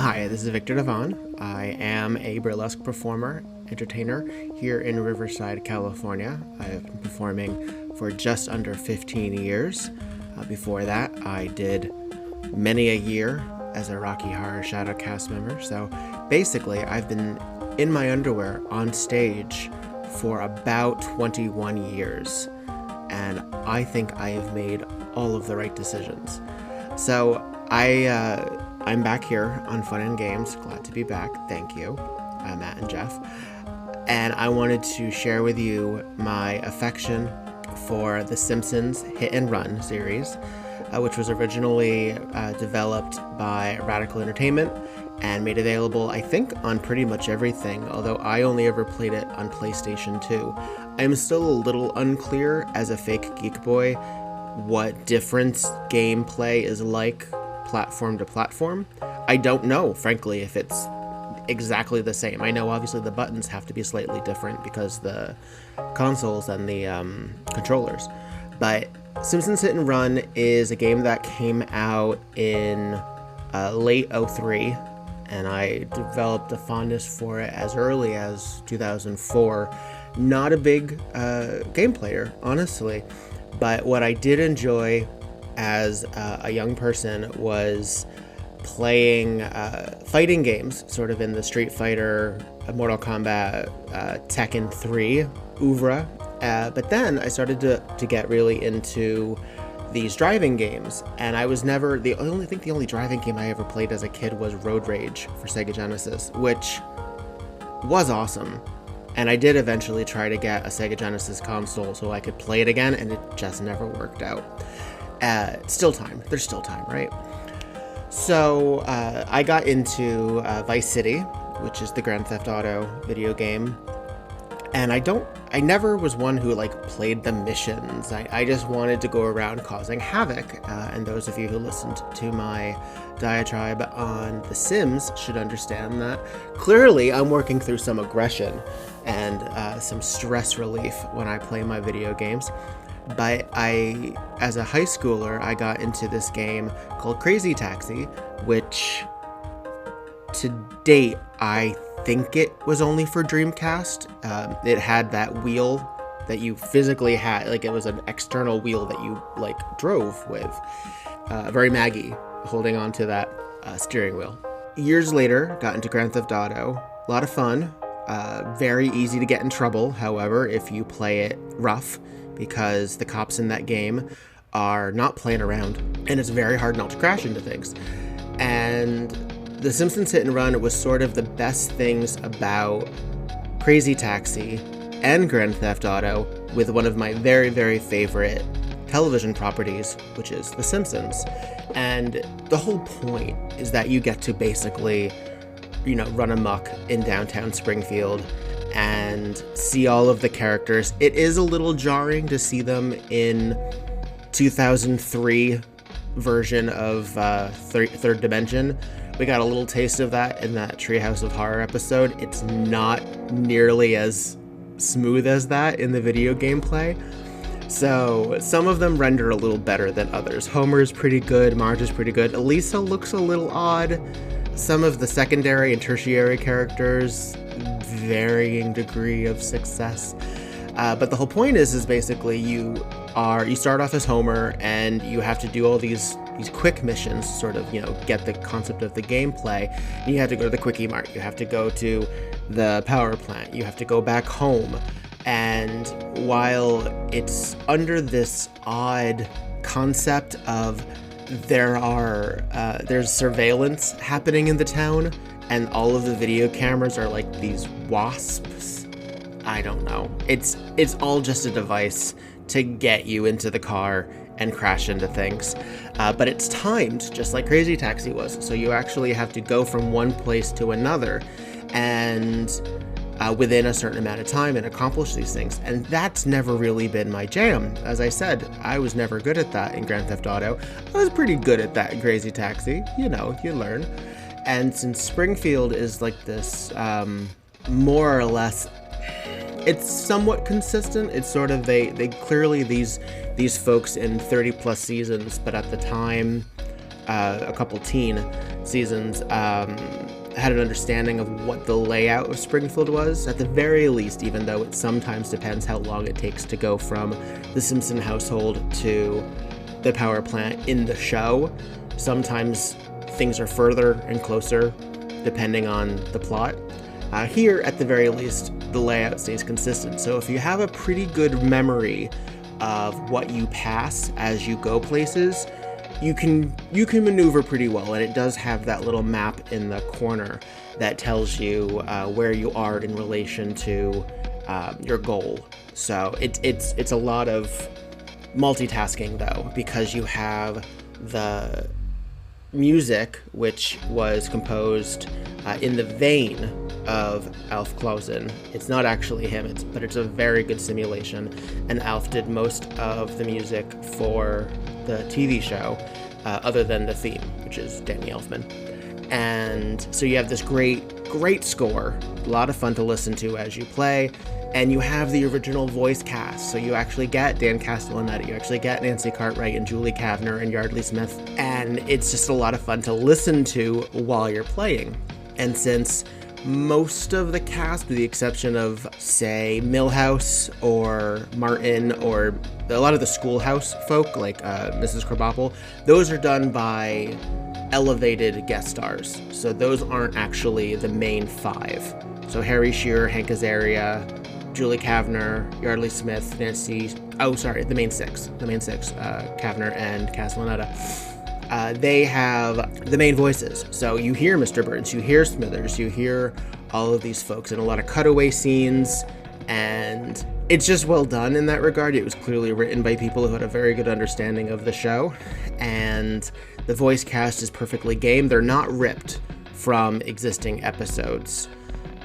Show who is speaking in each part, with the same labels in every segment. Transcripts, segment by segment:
Speaker 1: Hi, this is Viktor Devonne. I am a burlesque performer, entertainer here in Riverside, California. I have been performing for just under 15 years. Before that, I did many a year as a Rocky Horror Shadow cast member. So basically, I've been in my underwear on stage for about 21 years. And I think I have made all of the right decisions. So I'm back here on Fun and Games. Glad to be back. Thank you, Matt and Jeff. And I wanted to share with you my affection for the Simpsons Hit and Run series, which was originally developed by Radical Entertainment and made available, I think, on pretty much everything, although I only ever played it on PlayStation 2. I'm still a little unclear as a fake geek boy what difference gameplay is like platform to platform. I don't know, frankly, if it's exactly the same. I know obviously the buttons have to be slightly different because the consoles and the controllers. But Simpsons Hit and Run is a game that came out in late 03, and I developed a fondness for it as early as 2004. Not a big game player, honestly, but what I did enjoy as a young person was playing fighting games, sort of in the Street Fighter, Mortal Kombat, Tekken 3 oeuvre. But then I started to get really into these driving games, and I was never the only driving game I ever played as a kid was Road Rage for Sega Genesis, which was awesome. And I did eventually try to get a Sega Genesis console so I could play it again, and it just never worked out. Still time. There's still time, right? So I got into Vice City, which is the Grand Theft Auto video game. And I never was one who played the missions. I just wanted to go around causing havoc. And those of you who listened to my diatribe on The Sims should understand that clearly I'm working through some aggression and some stress relief when I play my video games. But as a high schooler, I got into this game called Crazy Taxi, which to date, I think it was only for Dreamcast. It had that wheel that you physically had, it was an external wheel that you drove with. Very Maggie, holding on to that steering wheel. Years later, got into Grand Theft Auto. A lot of fun. Very easy to get in trouble, however, if you play it rough, because the cops in that game are not playing around, and it's very hard not to crash into things. And The Simpsons Hit and Run was sort of the best things about Crazy Taxi and Grand Theft Auto, with one of my very, very favorite television properties, which is The Simpsons. And the whole point is that you get to basically, run amok in downtown Springfield and see all of the characters. It is a little jarring to see them in 2003 version of Third Dimension. We got a little taste of that in that Treehouse of Horror episode. It's not nearly as smooth as that in the video gameplay. So some of them render a little better than others. Homer's pretty good, Marge is pretty good. Lisa looks a little odd. Some of the secondary and tertiary characters, varying degree of success. But the whole point is basically you start off as Homer, and you have to do all these quick missions, sort of, get the concept of the gameplay. And you have to go to the Quickie Mart, you have to go to the power plant, you have to go back home. And while it's under this odd concept of there's surveillance happening in the town, and all of the video cameras are like these wasps. I don't know. It's all just a device to get you into the car and crash into things. But it's timed, just like Crazy Taxi was. So you actually have to go from one place to another and within a certain amount of time and accomplish these things. And that's never really been my jam. As I said, I was never good at that in Grand Theft Auto. I was pretty good at that in Crazy Taxi. You learn. And since Springfield is this more or less, it's somewhat consistent. It's sort of, they clearly, these folks in 30 plus seasons, but at the time a couple teen seasons, had an understanding of what the layout of Springfield was, at the very least, even though it sometimes depends how long it takes to go from the Simpson household to the power plant in the show. Sometimes things are further and closer depending on the plot. Here, at the very least, the layout stays consistent. So if you have a pretty good memory of what you pass as you go places, you can maneuver pretty well, and it does have that little map in the corner that tells you where you are in relation to your goal. So it's a lot of multitasking though, because you have the music, which was composed in the vein of Alf Clausen. It's not actually him, but it's a very good simulation, and Alf did most of the music for the TV show, other than the theme, which is Danny Elfman. And so you have this great score, a lot of fun to listen to as you play, and you have the original voice cast. So you actually get Dan Castellaneta, you actually get Nancy Cartwright and Julie Kavner and Yardley Smith, and it's just a lot of fun to listen to while you're playing. And since most of the cast, with the exception of, say, Milhouse or Martin or a lot of the Schoolhouse folk, like Mrs. Krabappel, those are done by elevated guest stars. So those aren't actually the main five. So Harry Shearer, Hank Azaria, Julie Kavner, Yardley Smith, the main six, Kavner and Castellaneta. They have the main voices. So you hear Mr. Burns, you hear Smithers, you hear all of these folks in a lot of cutaway scenes, and it's just well done in that regard. It was clearly written by people who had a very good understanding of the show, and the voice cast is perfectly game. They're not ripped from existing episodes.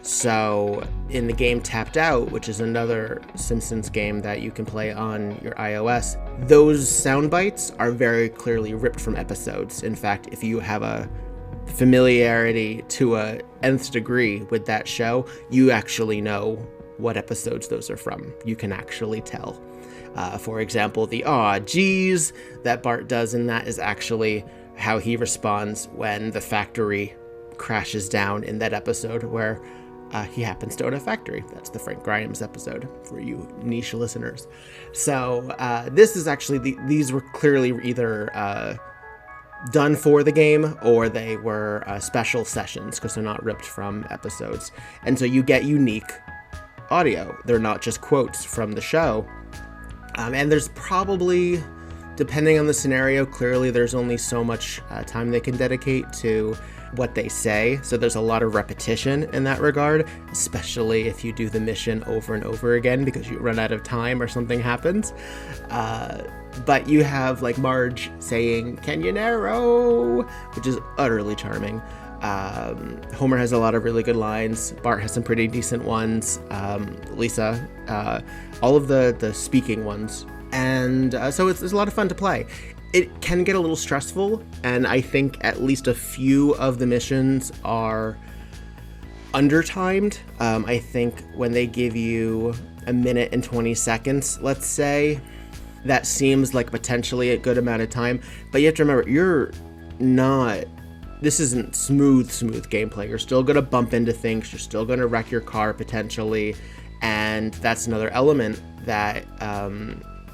Speaker 1: So in the game Tapped Out, which is another Simpsons game that you can play on your iOS, those sound bites are very clearly ripped from episodes. In fact, if you have a familiarity to a nth degree with that show, you actually know what episodes those are from. You can actually tell. For example, the "aw, geez" that Bart does in that is actually how he responds when the factory crashes down in that episode where he happens to own a factory. That's the Frank Grimes episode for you niche listeners. So this is actually, these were clearly either done for the game or they were special sessions, because they're not ripped from episodes. And so you get unique audio. They're not just quotes from the show. And there's probably, depending on the scenario, clearly there's only so much time they can dedicate to what they say. So there's a lot of repetition in that regard, especially if you do the mission over and over again because you run out of time or something happens. But you have like Marge saying, "Can you narrow?" which is utterly charming. Homer has a lot of really good lines. Bart has some pretty decent ones. Lisa, all of the speaking ones. And so it's a lot of fun to play. It can get a little stressful, and I think at least a few of the missions are undertimed. I think when they give you a minute and 20 seconds, let's say, that seems like potentially a good amount of time. But you have to remember, this isn't smooth gameplay. You're still going to bump into things. You're still going to wreck your car potentially. And that's another element that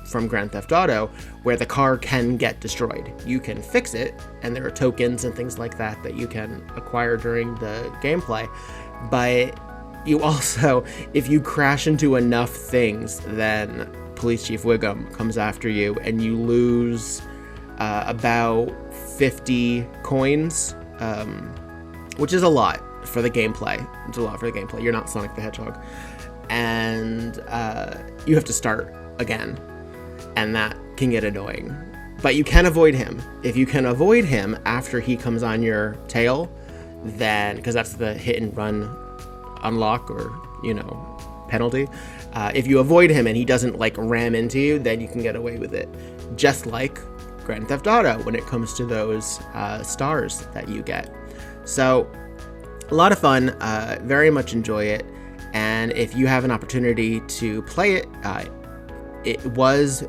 Speaker 1: from Grand Theft Auto, where the car can get destroyed. You can fix it, and there are tokens and things like that you can acquire during the gameplay. But you also, if you crash into enough things, then Police Chief Wiggum comes after you, and you lose about 50 coins, which is a lot for the gameplay. It's a lot for the gameplay. You're not Sonic the Hedgehog. And you have to start again. And that can get annoying. But you can avoid him. If you can avoid him after he comes on your tail, then, because that's the hit and run unlock or, penalty. If you avoid him and he doesn't ram into you, then you can get away with it. Just like Grand Theft Auto when it comes to those stars that you get. So a lot of fun, very much enjoy it. And if you have an opportunity to play it, it was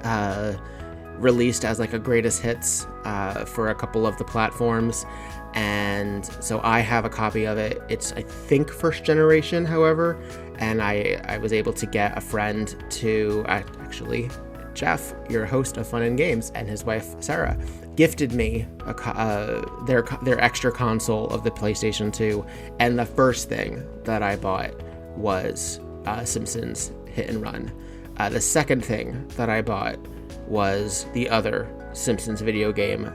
Speaker 1: released as like a greatest hits for a couple of the platforms. And so I have a copy of it. It's, I think, first generation, however, and I was able to get a friend to, actually, Jeff, your host of Fun and Games, and his wife, Sarah, gifted me their extra console of the PlayStation 2, and the first thing that I bought was Simpsons Hit and Run. The second thing that I bought was the other Simpsons video game,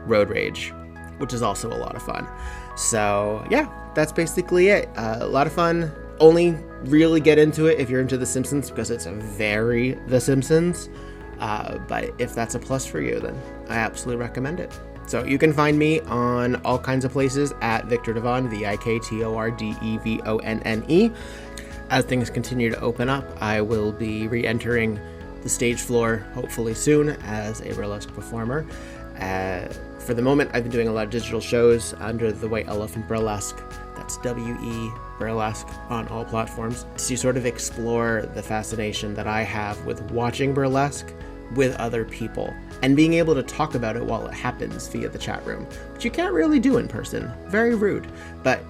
Speaker 1: Road Rage, which is also a lot of fun. So yeah, that's basically it. A lot of fun. Only really get into it if you're into The Simpsons, because it's very The Simpsons. But if that's a plus for you, then I absolutely recommend it. So you can find me on all kinds of places at Viktor Devonne, VIKTORDEVONNE. As things continue to open up, I will be re-entering the stage floor hopefully soon as a burlesque performer. For the moment, I've been doing a lot of digital shows under the White Elephant Burlesque. That's WE Burlesque on all platforms, to sort of explore the fascination that I have with watching burlesque with other people and being able to talk about it while it happens via the chat room, which you can't really do in person. Very rude, but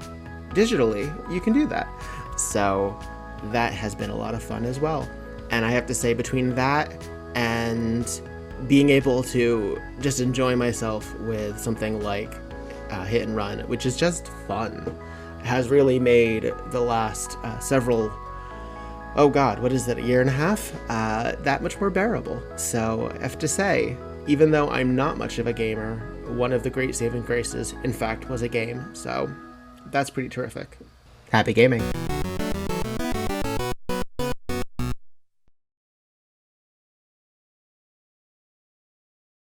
Speaker 1: digitally you can do that. So that has been a lot of fun as well. And I have to say, between that and being able to just enjoy myself with something like Hit and Run, which is just fun, has really made the last several, oh god, what is it, a year and a half, that much more bearable. So I have to say, even though I'm not much of a gamer, one of the great saving graces, in fact, was a game. So that's pretty terrific. Happy gaming.